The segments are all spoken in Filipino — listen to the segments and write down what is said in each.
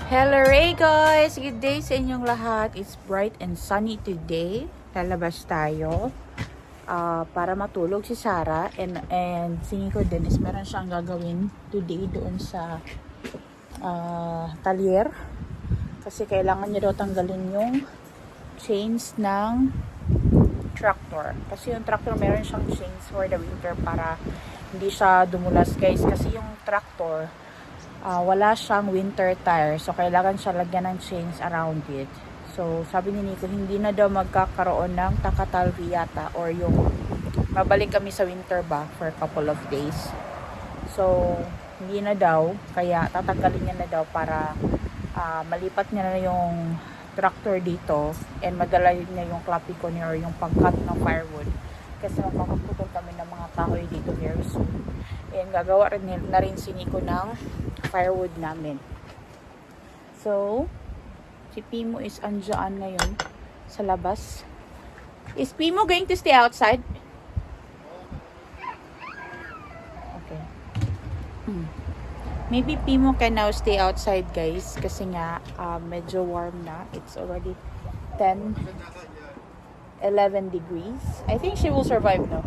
Hello Ray guys! Good day sa inyong lahat. It's bright and sunny today. Lalabas tayo para matulog si Sarah and si Nico din is meron siyang gagawin today doon sa talyer kasi kailangan niya daw tanggalin yung chains ng tractor kasi yung tractor meron siyang chains for the winter para hindi siya dumulas guys kasi yung tractor wala siyang winter tire. So, kailangan siya lagyan ng chains around it. So, sabi ni Nico, hindi na daw magkakaroon ng takatalvi yata or yung mabalik kami sa winter ba for a couple of days. So, hindi na daw. Kaya, tatanggalin niya na daw para malipat niya na yung tractor dito and madala niya yung klapikon or yung pangkat ng firewood. Kasi magpapaputol kami ng mga kahoy dito very soon. And gagawa rin na rin si Nico ng firewood namin. So, si Pimo is andyan ngayon sa labas. Is Pimo going to stay outside? Okay. Maybe Pimo can now stay outside guys kasi nga medyo warm na. It's already 11 degrees. I think she will survive now.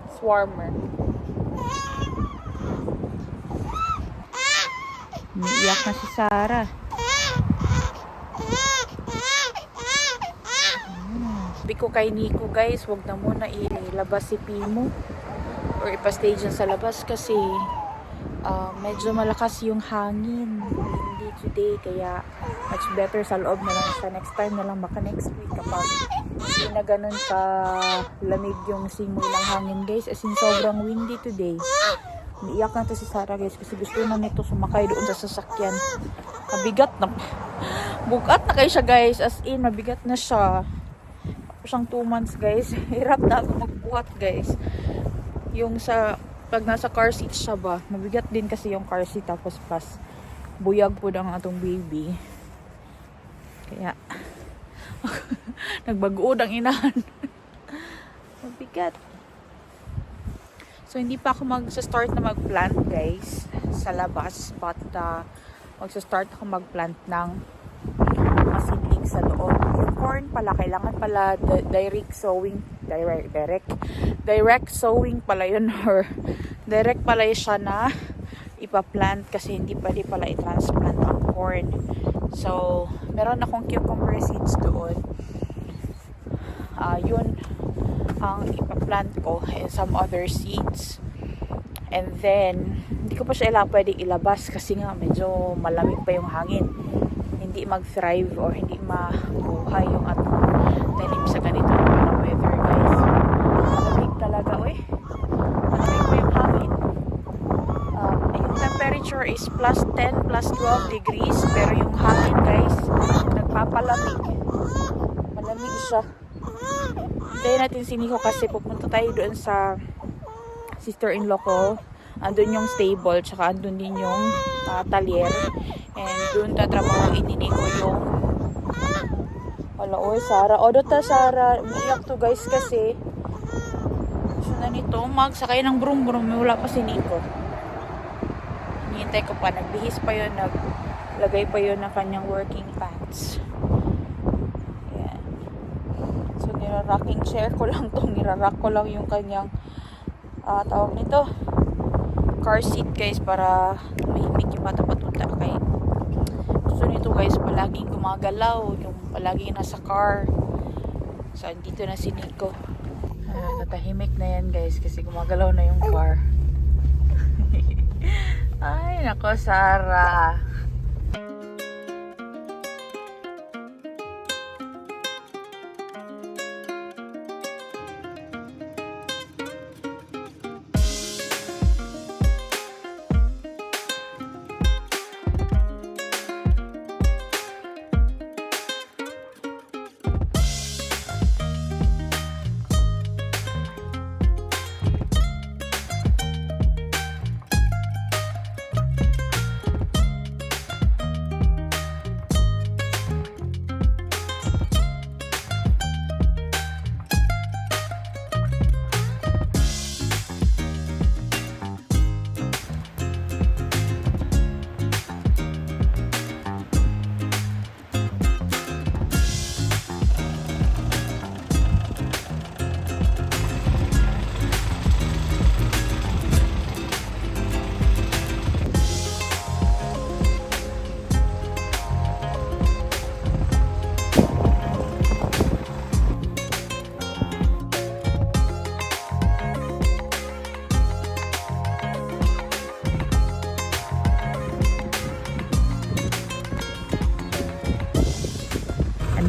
It's warmer. Umiiyak na si Sarah. Sabi ko kay Nico guys, wag na muna ilabas si Pimo or ipastay dyan sa labas kasi medyo malakas yung hangin. Hindi today, kaya much better sa loob na lang sa next time na lang, baka next week kapag hindi na ganun ka lamig yung simoy ng hangin guys, as in sobrang windy today. Umiiyak na to si Sarah guys kasi gusto na nito sumakay doon sa sasakyan. Mabigat na. Bugat na kayo siya guys, as in mabigat na siya. Tapos siyang 2 months guys. Hirap na ako magbuhat guys. Yung sa pag nasa car seat siya ba, mabigat din kasi yung car seat tapos pas buyag po ng atong baby. Kaya nagbagood ang inahan. Mabigat. So, hindi pa ako magsa-start na mag-plant guys sa labas. But, magsa-start ako mag-plant ng mga seedlings sa loob. Yung corn pala, kailangan pala direct sowing pala yun or direct pala siya na ipa-plant kasi hindi pwede pala i-transplant ang corn. So, meron akong cucumber seeds doon. Yun ang ipa-plant ko and some other seeds. And then, hindi ko pa siya pwede ilabas kasi nga medyo malamig pa yung hangin. Hindi mag-thrive or hindi mabuhay yung atong tanim sa ganito na weather guys. Malamig talaga, uy. Malamig pa yung hangin. Yung temperature is plus 10, plus 12 degrees. Pero yung hangin guys, nagpapalamig. Malamig siya. Hintayin natin si Nico kasi pupunta tayo doon sa sister-in-law ko. Andun yung stable, tsaka andun din yung talyer. And doon tatrabahoin ni Nico yung oy, Sarah. Dota, Sarah. Umiiyak to guys kasi gusto na nito magsakay ng brum-brum. Wala pa si Nico. Hinihintay ko pa. Nagbihis pa yun. Naglagay pa yun ng kanyang working pants. Nirarocking chair ko lang to. Nirarock ko lang yung kanyang tawag nito car seat guys para mahimik yung bata patunta kay gusto nito guys palaging gumagalaw yung palaging nasa car. So dito na si Nico. Natahimik na yan guys kasi gumagalaw na yung car. Ay nako Sarah.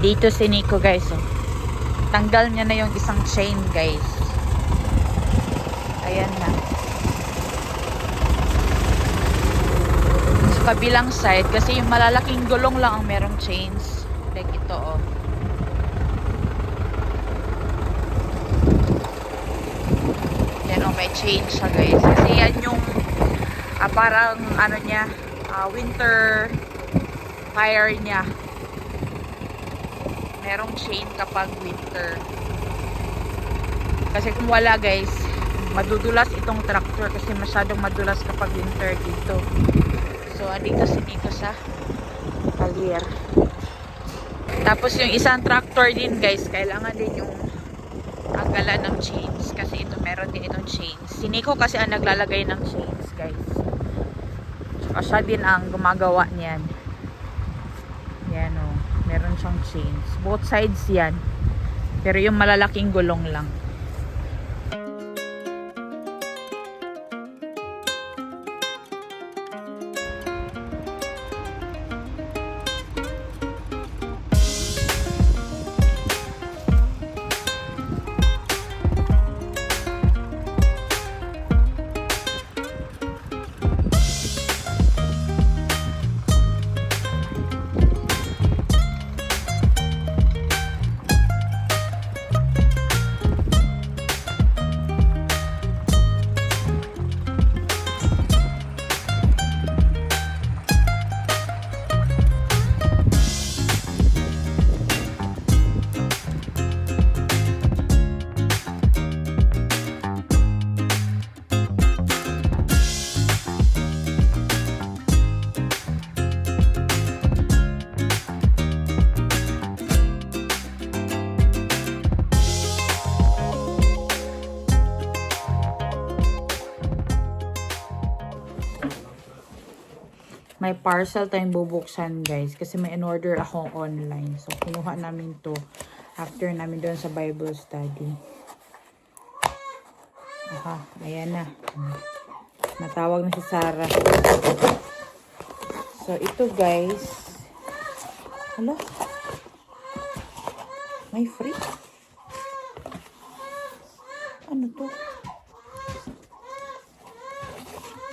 Andito si Nico guys. Oh. Tanggal niya na yung isang chain guys. Ayan na. Sa kabilang side, kasi yung malalaking gulong lang ang merong chains. Like ito oh. Yan oh, may chain siya guys. Kasi yan yung parang ano niya, winter tire niya. Merong chain kapag winter. Kasi kung wala guys, madudulas itong tractor kasi masyadong madulas kapag winter dito. So andito si Nico sa Calier. Tapos yung isang tractor din guys, kailangan din yung tanggalan ng chains kasi ito meron din itong chains. Si Nico kasi ang naglalagay ng chains guys. Tsaka siya din ang gumagawa niyan. Yan o, meron siyang chains. Both sides yan. Pero yung malalaking gulong lang. May parcel tayong bubuksan guys kasi may in-order ako online. So kinuha namin to after namin doon sa Bible study. Aha, ayan na. Natawag na si Sarah. So ito guys. Hala. May free. Ano to?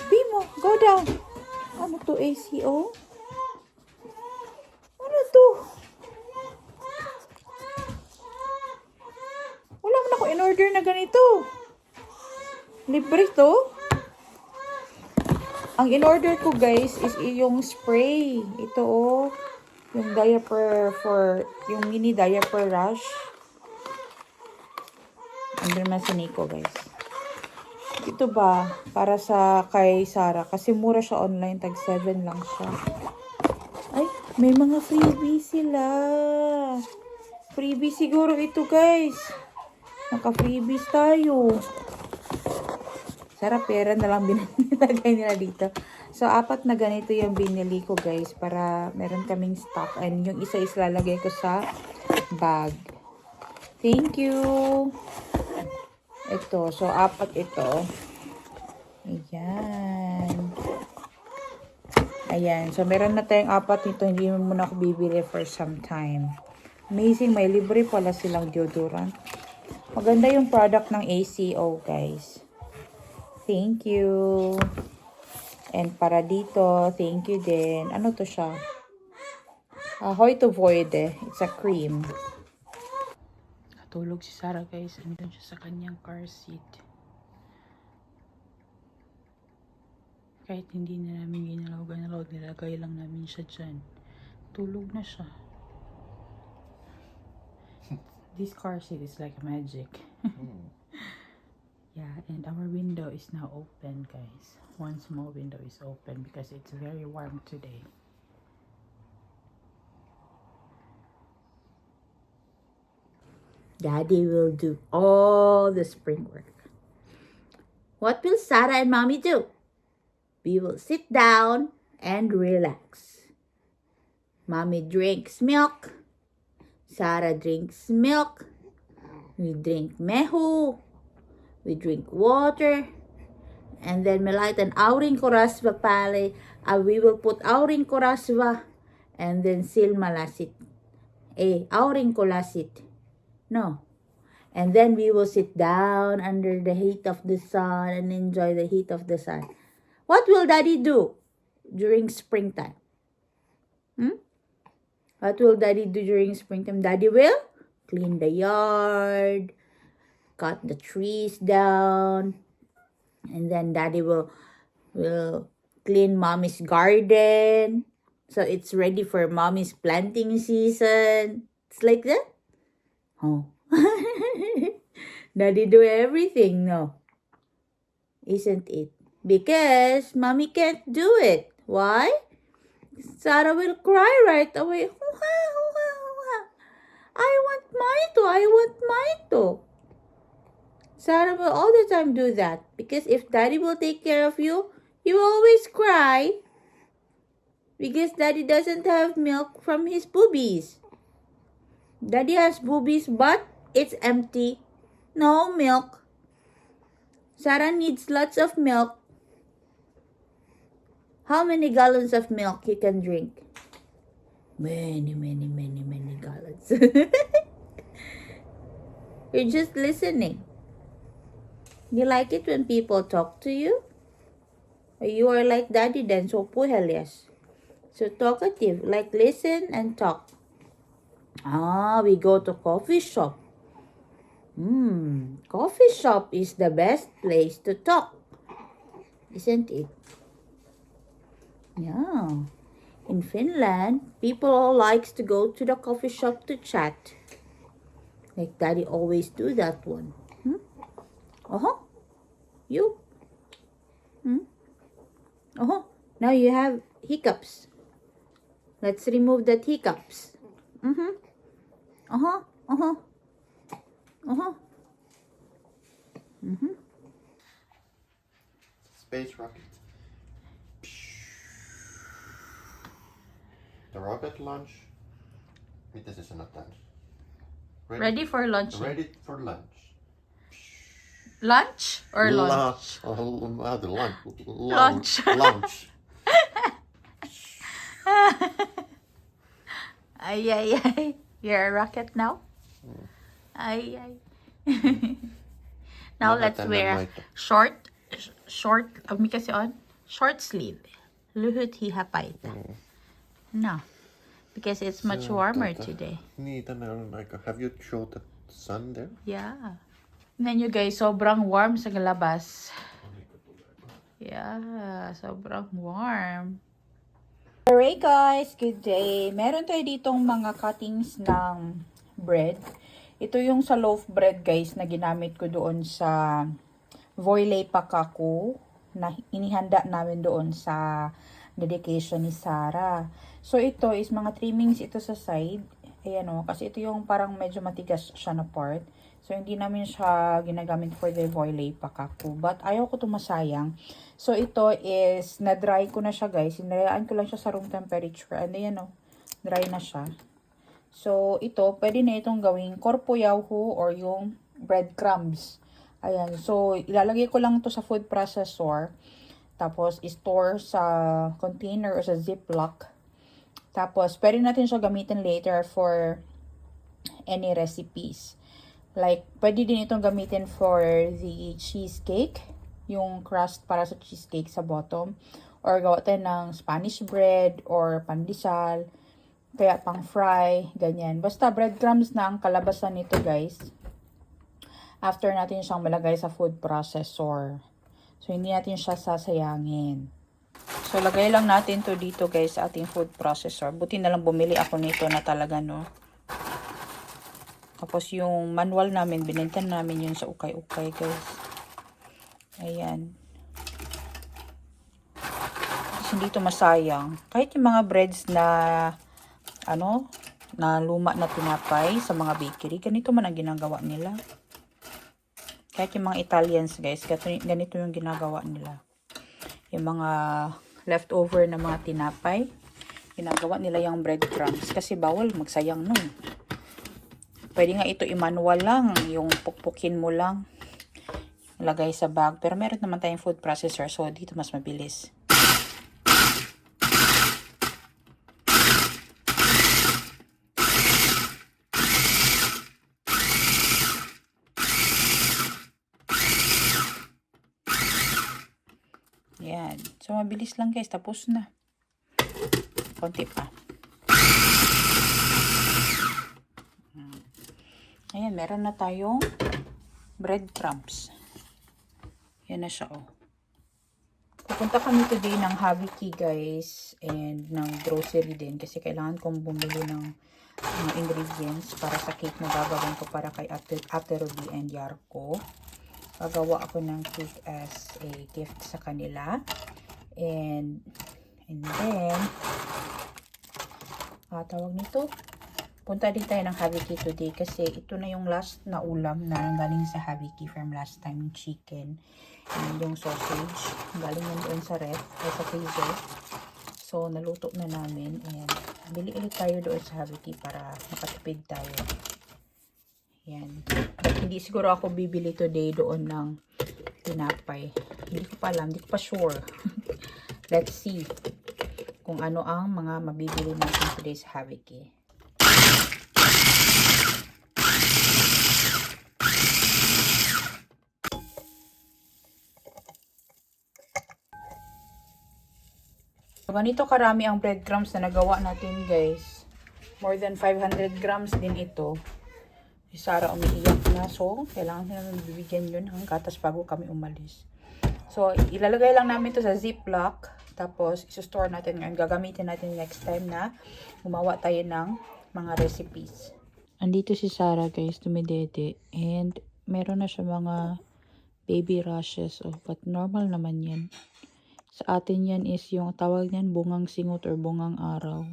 Bimo, go down. Ano to, ACO? Ano to? Wala man ako in-order na ganito. Libre to? Ang in-order ko guys is yung spray. Ito oh. Yung diaper for, yung mini diaper rush. Andun naman si Nico guys. Ito ba, para sa kay Sarah. Kasi mura siya online. Tag 7 lang siya. Ay, may mga freebie sila. Freebie siguro ito guys. Naka-freebies tayo. Sarah, pera na lang binilagay nila dito. So, 4 na ganito yung binili ko guys. Para meron kaming stock. And yung isa is lalagay ko sa bag. Thank you. Ito. So, 4 ito. Ayan. Ayan. So, meron na tayong 4 nito. Hindi mo muna ako bibili for some time. Amazing. May libre pala silang deodorant. Maganda yung product ng ACO, guys. Thank you. And para dito, thank you din. Ano to siya? Hoy to void eh. It's a cream. Tulog si Sarah guys. Andun siya sa kanyang car seat. Kahit hindi na namin ginalaw, nilagay lang namin siya dyan. Tulog na siya. This car seat is like magic. Yeah, and our window is now open guys. One small window is open because it's very warm today. Daddy will do all the spring work. What will Sarah and Mommy do? We will sit down and relax. Mommy drinks milk. Sarah drinks milk. We drink mehu. We drink water. And then light an auring korasva pale. We will put auring korasva. And then sil malasit. Aurinculasit. No. And then we will sit down under the heat of the sun and enjoy the heat of the sun. What will Daddy do during springtime? What will Daddy do during springtime? Daddy will clean the yard, cut the trees down, and then Daddy will clean Mommy's garden. So it's ready for Mommy's planting season. It's like that? Oh. Daddy do everything, no? Isn't it? Because Mommy can't do it. Why? Sarah will cry right away. I want Maito. I want Maito. Sarah will all the time do that. Because if Daddy will take care of you, you always cry. Because Daddy doesn't have milk from his boobies. Daddy has boobies, but it's empty. No milk. Sarah needs lots of milk. How many gallons of milk he can drink? Many gallons. You're just listening. You like it when people talk to you? You are like Daddy then, so puhelias. So talkative, like listen and talk. We go to coffee shop. Coffee shop is the best place to talk. Isn't it? Yeah. In Finland, people likes to go to the coffee shop to chat. Like Daddy always do that one. You? Now you have hiccups. Let's remove that hiccups. Space rocket. The rocket launch. Mitä se sanotaan? Ready for lunch. Ready for lunch. Lunch or lunch? Lunch. Lunch. Ay. You're a rocket now? Ay. Now let's wear short, mikä se on? Short sleeve. Lyhyt hihapaita. No, because it's much warmer today. Niin, tänne on aika. Have you showed the sun there? Yeah. Tignan nyo guys, sobrang warm sa labas. Yeah, sobrang warm. Alright guys, good day. Meron tayo ditong mga cuttings ng bread. Ito yung sa loaf bread guys na ginamit ko doon sa Voilei Pakaku na inihanda namin doon sa dedication ni Sarah. So ito is mga trimmings ito sa side. Ayan o, kasi ito yung parang medyo matigas siya na part. So hindi namin siya ginagamit for the Voilei Pakaku. But ayaw ko ito masayang. So ito is, na-dry ko na siya guys. Hinayaan ko lang siya sa room temperature. And ayan o, dry na siya. So ito, pwede na itong gawing korpo yauhu or yung breadcrumbs. Ayan, so ilalagay ko lang ito sa food processor. Tapos, store sa container o sa ziplock. Tapos, pwede natin siya gamitin later for any recipes. Like, pwede din itong gamitin for the cheesecake. Yung crust para sa cheesecake sa bottom. Or gawa tayo ng Spanish bread or pandesal. Kaya pang fry, ganyan. Basta breadcrumbs na ang kalabasan nito guys. After natin siyang malagay sa food processor. So, hindi natin siya sasayangin. So, lagay lang natin to dito guys sa ating food processor. Buti na lang bumili ako nito na talaga, no. Tapos, yung manual namin, binenta namin yun sa ukay-ukay guys. Ayan. Kasi hindi ito masayang. Kahit yung mga breads na, na luma na tinapay sa mga bakery, ganito man ang ginagawa nila. Kahit yung mga Italians guys, ganito yung ginagawa nila. Yung mga leftover na mga tinapay, ginagawa nila yung breadcrumbs. Kasi bawal magsayang nun. Pwede nga ito i-manual lang, yung pukpukin mo lang, lagay sa bag. Pero meron naman tayong food processor, so dito mas mabilis. Yan. So, mabilis lang guys. Tapos na. Konti pa. Ayan, meron na tayong breadcrumbs. Yan na siya, oh. Pupunta kami today ng Hobby Key, guys. And ng grocery din. Kasi kailangan kong bumili ng mga ingredients para sa cake na gagawin ko para kay Ate Ruby and Yarko. Gagawa ako ng cake as a gift sa kanila. And then, tawag nito, punta din tayo ng Hobby Key today kasi ito na yung last na ulam na galing sa Hobby Key from last time, yung chicken and yung sausage. Galing yun doon sa ref o sa freezer. So, naluto na namin and bili ulit tayo doon sa Hobby Key para makatipid tayo. Yan. But hindi siguro ako bibili today doon ng tinapay. Hindi ko pa alam. Hindi ko pa sure. Let's see kung ano ang mga mabibili natin today sa Hobby Key. So, ganito karami ang breadcrumbs na nagawa natin, guys. More than 500 grams din ito. Si Sarah umiiyak na. So, kailangan na bibigyan yun hanggang gatas bago kami umalis. So, ilalagay lang namin to sa ziplock. Tapos, isustore natin ngayon. Gagamitin natin next time na gumawa tayo ng mga recipes. Andito si Sarah, guys, tumidede. And, meron na siya mga baby rashes. Oh, but normal naman yan. Sa atin yan is yung tawag niyan bungang singot or bungang araw.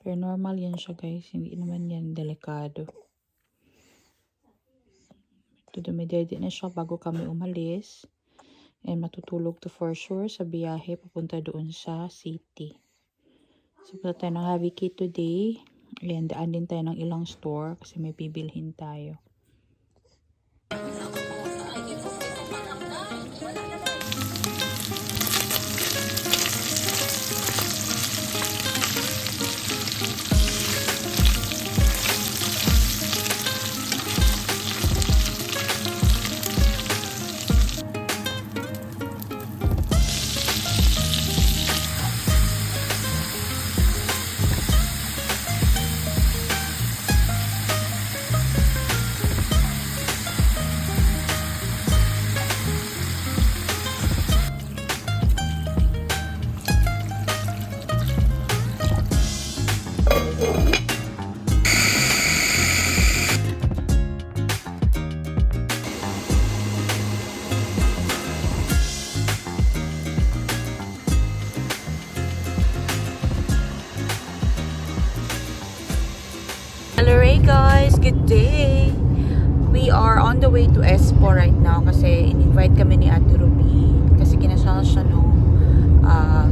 Pero normal yan siya, guys. Hindi naman yan delikado. Dumidede na siya bago kami umalis. And matutulog to for sure sa biyahe papunta doon sa city. So, punta tayo ng Hobby Key today. And daan din tayo ng ilang store kasi may bibilhin tayo. Hello guys, good day. We are on the way to Expo right now kasi in-invite kami ni Ate Ruby kasi kinasal siya no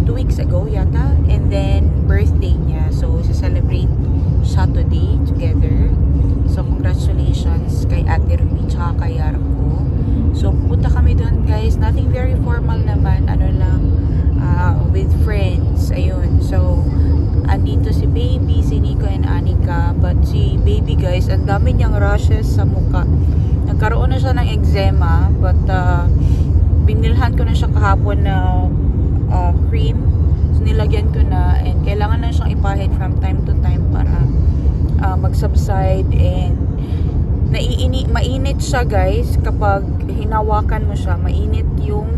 2 weeks ago yata, and then birthday niya, so celebrate siya today together. So congratulations kay Ate Ruby tsaka kay Yarko. So pupunta kami doon, guys, nothing very formal naman, ano lang, with friends, ayun. So andito si Baby, si Nico and Anika. But si Baby, guys, ang dami niyang rashes sa mukha. Nagkaroon na siya ng eczema. But binilhan ko na siya kahapon na cream. So nilagyan ko na. And kailangan na siyang ipahid from time to time para mag-subside. And mainit siya, guys. Kapag hinawakan mo siya, mainit yung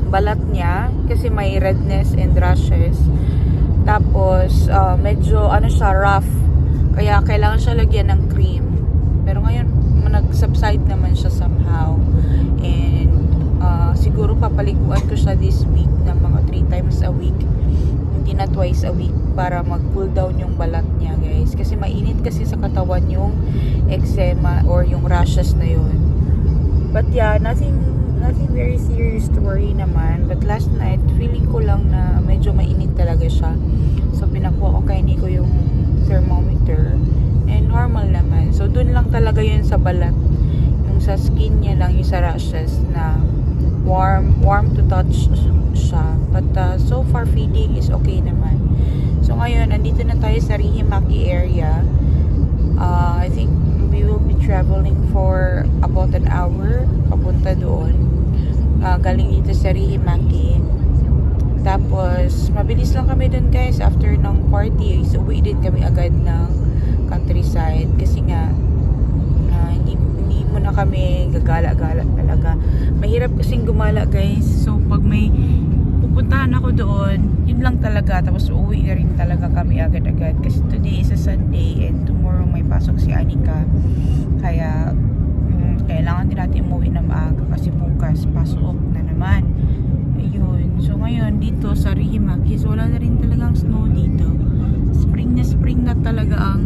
balat niya. Kasi may redness and rashes. Tapos, medyo, siya, rough. Kaya, kailangan siya lagyan ng cream. Pero ngayon, nag-subside naman siya somehow. And, siguro papaliguan ko siya this week na mga 3 times a week. Hindi na twice a week para mag-cool down yung balat niya, guys. Kasi mainit kasi sa katawan yung eczema or yung rashes na yun. But yeah, nothing very serious to worry naman. But last night, feeling ko lang na medyo mainit talaga siya. So, pinakuha ko kay Nico yung thermometer. And normal naman. So, dun lang talaga yun sa balat. Yung sa skin niya lang, yung sa rashes na warm to touch siya. But so far, feeding is okay naman. So, ngayon, andito na tayo sa Rihimaki area. I think we will be traveling for about an hour papunta doon. galing dito sa Rihimaki. Tapos, mabilis lang kami dun guys. After ng party, is uwi din kami agad ng countryside. Kasi nga, hindi mo na kami gagala-gala talaga. Mahirap kasing gumala guys. So, pag may pupuntahan ako doon, yun lang talaga. Tapos, uwi na rin talaga kami agad-agad. Kasi today is a Sunday and tomorrow may pasok si Anika. Kaya, kailangan din natin umuwi na maaga kasi bukas pasok na naman. Ayun. So ngayon dito sa Rihimaki, so wala na rin talagang snow dito. Spring na talaga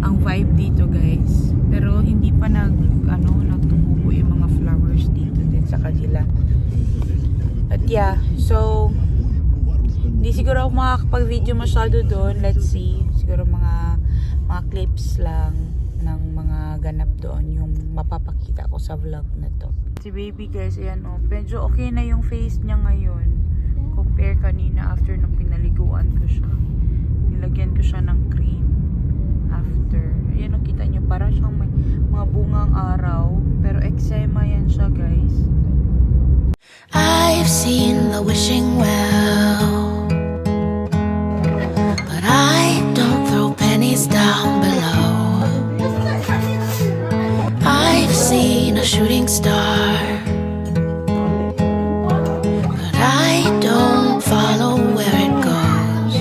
ang vibe dito, guys. Pero hindi pa nagtumubo yung mga flowers dito din sa kanila. At yeah, so hindi siguro ako makakapag-video masyado doon. Let's see. Siguro mga clips lang ng mga ganap doon yung mapapakita ko sa vlog na to. Si baby guys, ayan o, medyo okay na yung face niya ngayon compare kanina after nung pinaliguan ko siya. Nilagyan ko siya ng cream after. Ayan o, kita nyo, parang siyang may mga bungang araw, pero eczema yan siya guys. I've seen the wishing well, but I don't throw pennies down below. I've seen a shooting star, but I don't follow where it goes.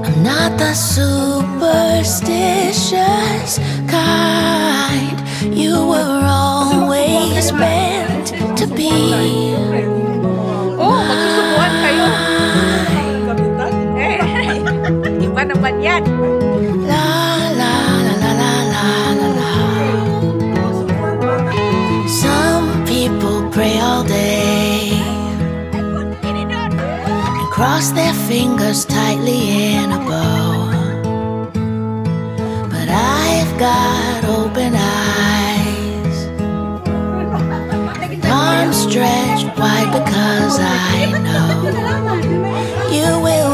I'm not the superstitious kind. You were always meant to be. Oh, magsusubuan kayo. Iba naman yan. La la la la la la la la. Some people pray all day and cross their fingers tightly in a bow, but I've got open eyes, arms stretched wide because I know you will